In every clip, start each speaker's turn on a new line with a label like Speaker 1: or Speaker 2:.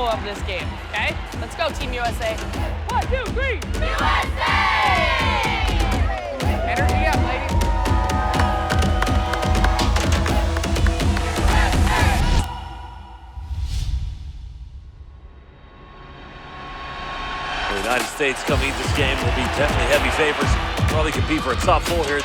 Speaker 1: flow of this game, okay? Let's go, Team USA. 1, 2, 3. USA! Energy up, ladies.
Speaker 2: The United States coming into this game will be definitely heavy favorites. Probably compete for a top 4 here.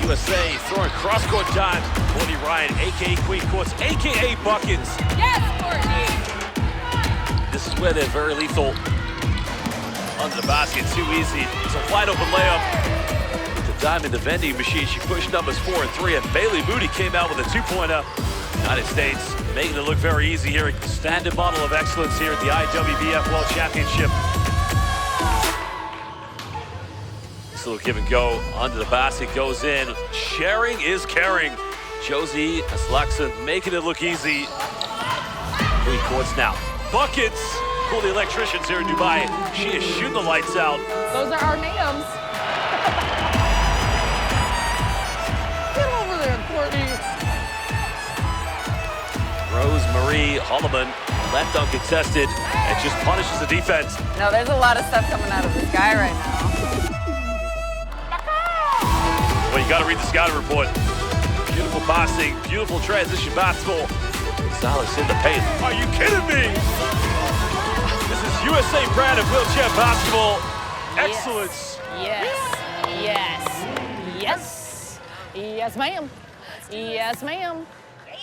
Speaker 2: USA throwing cross-court dimes. Courtney Ryan, a.k.a. Queen Courts, a.k.a. Buckets.
Speaker 1: Yes, Courtney!
Speaker 2: This is where they're very lethal. Under the basket, too easy. It's a wide open layup. The dime in the vending machine. She pushed numbers 4 and 3, and Bailey Moody came out with a 2-pointer. United States making it look very easy here. Standard model of excellence here at the IWBF World Championship. This little give and go under the basket goes in. Sharing is caring. Josie, Aslakson making it look easy. 3 courts now. Buckets. Cool, the electricians here in Dubai. She is shooting the lights out.
Speaker 1: Those are our names. Get over there, Courtney.
Speaker 2: Rosemarie Holloman, left uncontested, and just punishes the defense.
Speaker 1: No, there's a lot of stuff coming out of this guy right now.
Speaker 2: Well, you got to read the scouting report. Beautiful passing, beautiful transition basketball. Gonzalez in the paint. Are you kidding me? This is USA brand of wheelchair basketball. Excellence.
Speaker 1: Yes, yes, yes, yes, ma'am. Yes, ma'am.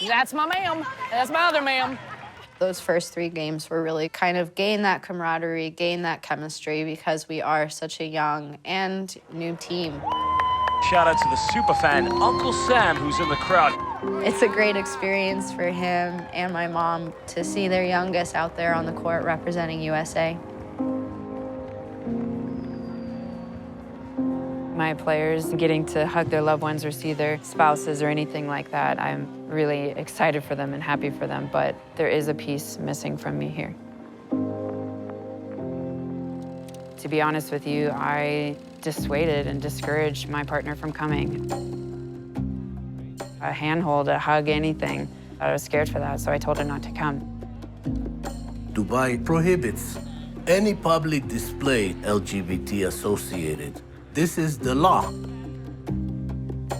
Speaker 1: That's my ma'am. That's my other ma'am.
Speaker 3: Those first 3 games were really kind of gain that camaraderie, gain that chemistry, because we are such a young and new team.
Speaker 2: Shout out to the super fan, Uncle Sam, who's in the crowd.
Speaker 3: It's a great experience for him and my mom to see their youngest out there on the court representing USA.
Speaker 4: My players getting to hug their loved ones or see their spouses or anything like that, I'm really excited for them and happy for them, but there is a piece missing from me here. To be honest with you, I dissuaded and discouraged my partner from coming. A handhold, a hug, anything. I was scared for that, so I told her not to come.
Speaker 5: Dubai prohibits any public display LGBT associated. This is the law.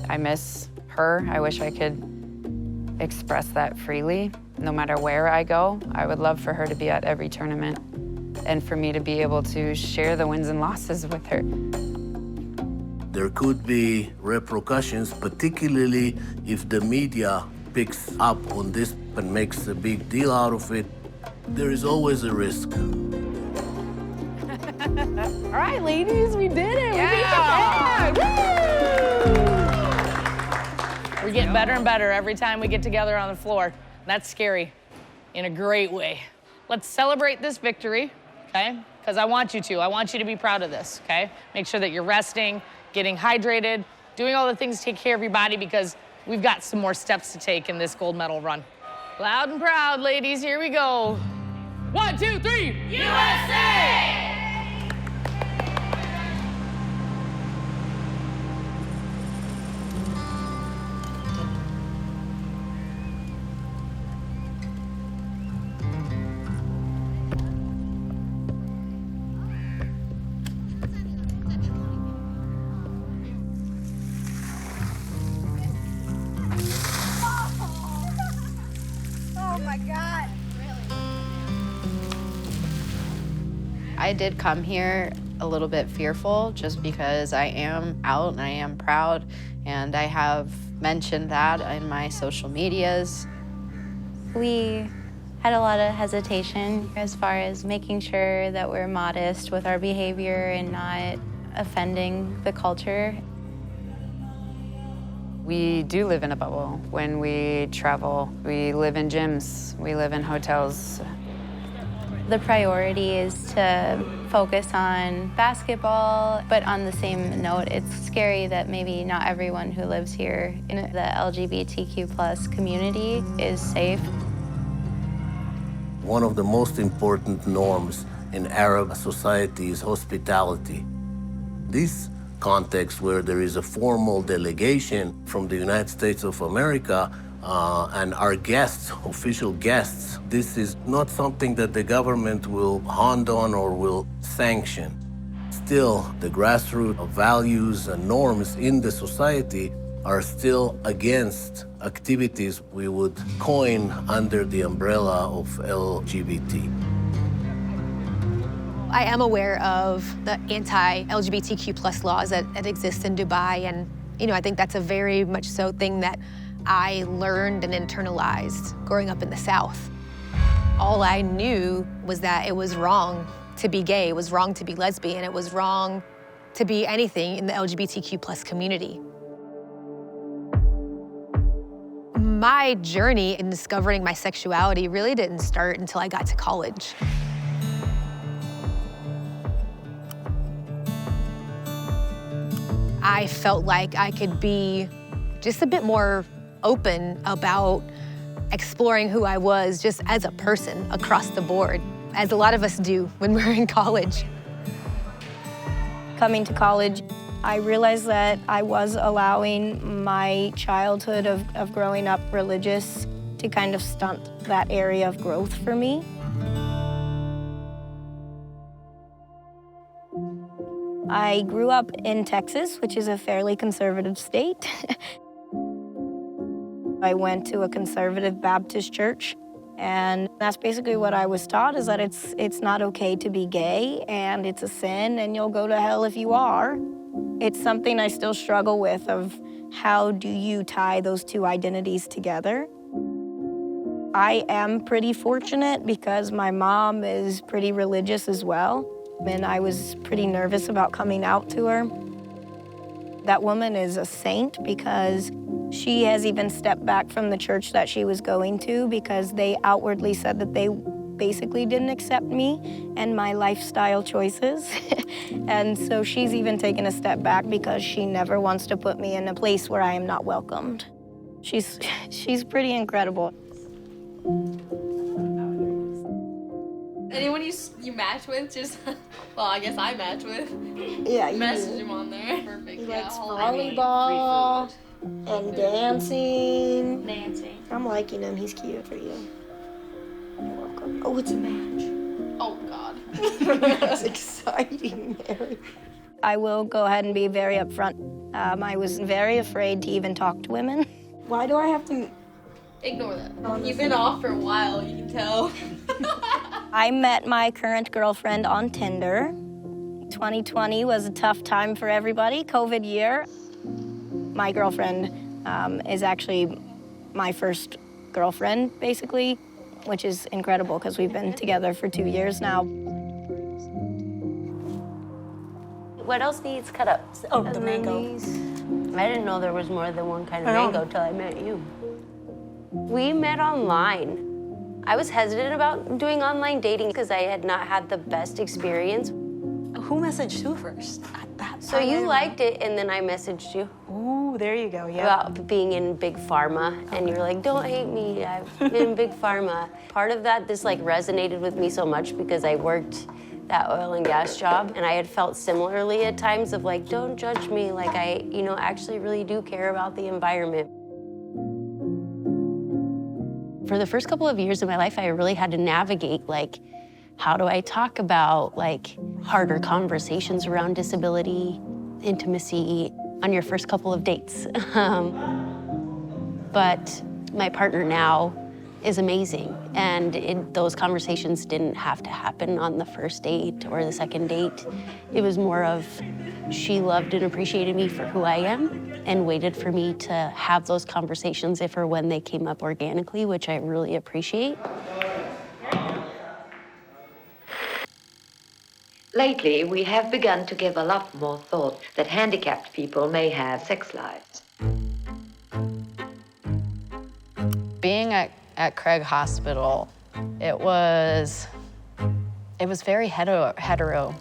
Speaker 4: I miss her. I wish I could express that freely. No matter where I go, I would love for her to be at every tournament and for me to be able to share the wins and losses with her.
Speaker 5: There could be repercussions, particularly if the media picks up on this and makes a big deal out of it. There is always a risk.
Speaker 1: All right, ladies, we did it.
Speaker 4: Yeah.
Speaker 1: We beat the band. We're getting better and better every time we get together on the floor. That's scary in a great way. Let's celebrate this victory, okay? Because I want you to. I want you to be proud of this, okay? Make sure that you're resting, getting hydrated, doing all the things to take care of your body, because we've got some more steps to take in this gold medal run. Loud and proud, ladies, here we go. 1, 2, 3. USA!
Speaker 3: I did come here a little bit fearful just because I am out and I am proud, and I have mentioned that in my social medias.
Speaker 6: We had a lot of hesitation as far as making sure that we're modest with our behavior and not offending the culture.
Speaker 4: We do live in a bubble. When we travel, we live in gyms, we live in hotels.
Speaker 6: The priority is to focus on basketball, but on the same note, it's scary that maybe not everyone who lives here in the LGBTQ+ community is safe.
Speaker 5: One of the most important norms in Arab society is hospitality. This context where there is a formal delegation from the United States of America and our guests, official guests, this is not something that the government will hound on or will sanction. Still, the grassroots values and norms in the society are still against activities we would coin under the umbrella of LGBT.
Speaker 7: I am aware of the anti-LGBTQ plus laws that exist in Dubai, and I think that's a very much so thing that I learned and internalized growing up in the South. All I knew was that it was wrong to be gay, it was wrong to be lesbian, it was wrong to be anything in the LGBTQ plus community. My journey in discovering my sexuality really didn't start until I got to college. I felt like I could be just a bit more open about exploring who I was just as a person across the board, as a lot of us do when we're in college.
Speaker 8: Coming to college, I realized that I was allowing my childhood of growing up religious to kind of stunt that area of growth for me. I grew up in Texas, which is a fairly conservative state. I went to a conservative Baptist church, and that's basically what I was taught, is that it's not okay to be gay, and it's a sin, and you'll go to hell if you are. It's something I still struggle with, of how do you tie those two identities together? I am pretty fortunate because my mom is pretty religious as well, and I was pretty nervous about coming out to her. That woman is a saint because she has even stepped back from the church that she was going to because they outwardly said that they basically didn't accept me and my lifestyle choices. And so she's even taken a step back because she never wants to put me in a place where I am not welcomed. She's pretty incredible.
Speaker 9: Anyone you match with, just, well, I guess I match with.
Speaker 8: Yeah, you
Speaker 9: message him on there. Perfect.
Speaker 8: He
Speaker 9: Yeah,
Speaker 8: likes volleyball and dancing.
Speaker 9: Dancing.
Speaker 8: I'm liking him. He's cute for you. You're welcome. Oh, it's a match.
Speaker 9: Oh, God.
Speaker 8: That's exciting, Mary. I will go ahead and be very upfront. I was very afraid to even talk to women. Why do I have to?
Speaker 9: Ignore that. You've been off for a while, you can tell.
Speaker 8: I met my current girlfriend on Tinder. 2020 was a tough time for everybody, COVID year. My girlfriend is actually my first girlfriend, basically, which is incredible because we've been together for 2 years now.
Speaker 10: What else needs cut up?
Speaker 8: Oh, the mango.
Speaker 10: I didn't know there was more than one kind of mango till I met you. We met online. I was hesitant about doing online dating because I had not had the best experience.
Speaker 11: Who messaged who first?
Speaker 10: So you liked it, and then I messaged you.
Speaker 11: Ooh, there you go, yeah.
Speaker 10: About being in Big Pharma, and you're like, don't hate me, I've been in Big Pharma. Part of that, this resonated with me so much because I worked that oil and gas job, and I had felt similarly at times of don't judge me, I, actually really do care about the environment. For the first couple of years of my life, I really had to navigate, how do I talk about, harder conversations around disability, intimacy, on your first couple of dates. But my partner now is amazing, and those conversations didn't have to happen on the first date or the second date. It was more of, she loved and appreciated me for who I am and waited for me to have those conversations if or when they came up organically, which I really appreciate.
Speaker 12: Lately, we have begun to give a lot more thought that handicapped people may have sex lives.
Speaker 3: Being at Craig Hospital, it was very hetero.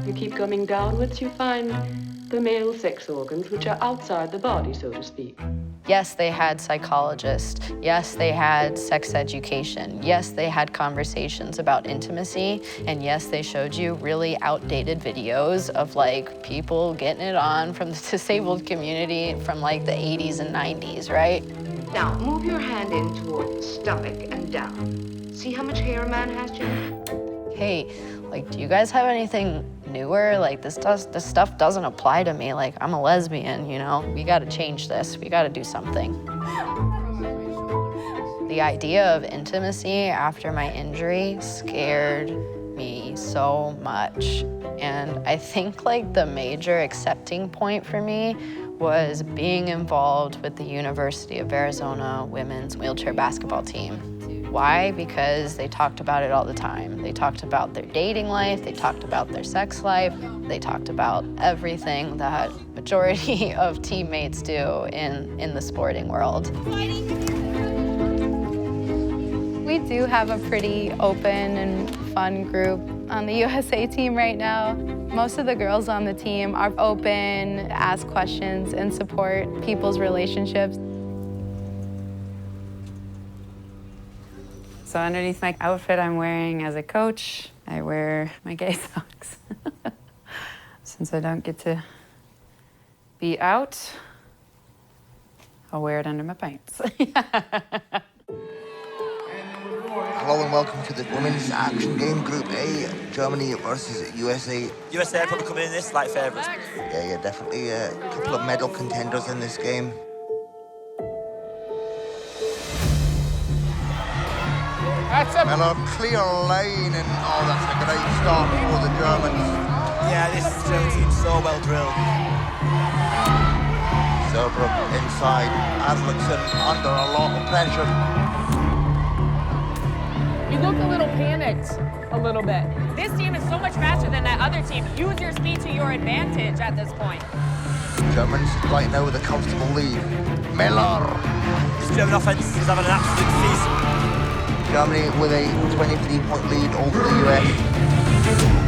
Speaker 13: You keep coming downwards, you find the male sex organs, which are outside the body, so to speak.
Speaker 3: Yes, they had psychologists. Yes, they had sex education. Yes, they had conversations about intimacy. And yes, they showed you really outdated videos of people getting it on from the disabled community from the 80s and 90s, right?
Speaker 12: Now, move your hand in toward the stomach and down. See how much hair a man has, Jim?
Speaker 3: Hey, like, do you guys have anything newer? Like, this stuff doesn't apply to me. Like, I'm a lesbian, you know? We gotta change this. We gotta do something. The idea of intimacy after my injury scared me so much. And I think, like, the major accepting point for me was being involved with the University of Arizona women's wheelchair basketball team. Why? Because they talked about it all the time. They talked about their dating life, they talked about their sex life, they talked about everything that majority of teammates do in the sporting world.
Speaker 6: We do have a pretty open and fun group on the USA team right now. Most of the girls on the team are open, ask questions, and support people's relationships.
Speaker 4: So underneath my outfit I'm wearing as a coach, I wear my gay socks. Since I don't get to be out, I'll wear it under my pants.
Speaker 14: Hello and welcome to the Women's Action Game Group A, Germany versus USA.
Speaker 15: USA probably coming in this like favourites.
Speaker 14: Yeah, definitely a couple of medal contenders in this game. Miller, clear lane, and oh, that's a great start for the Germans.
Speaker 15: Yeah, this German team's so well drilled.
Speaker 14: Zeigler inside, Aslakson under a lot of pressure.
Speaker 1: You look a little panicked, a little bit. This team is so much faster than that other team. Use your speed to your advantage at this point.
Speaker 14: Germans right now with a comfortable lead. Miller!
Speaker 15: This German offense is having an absolute feast.
Speaker 14: Germany with a 23-point lead over the US.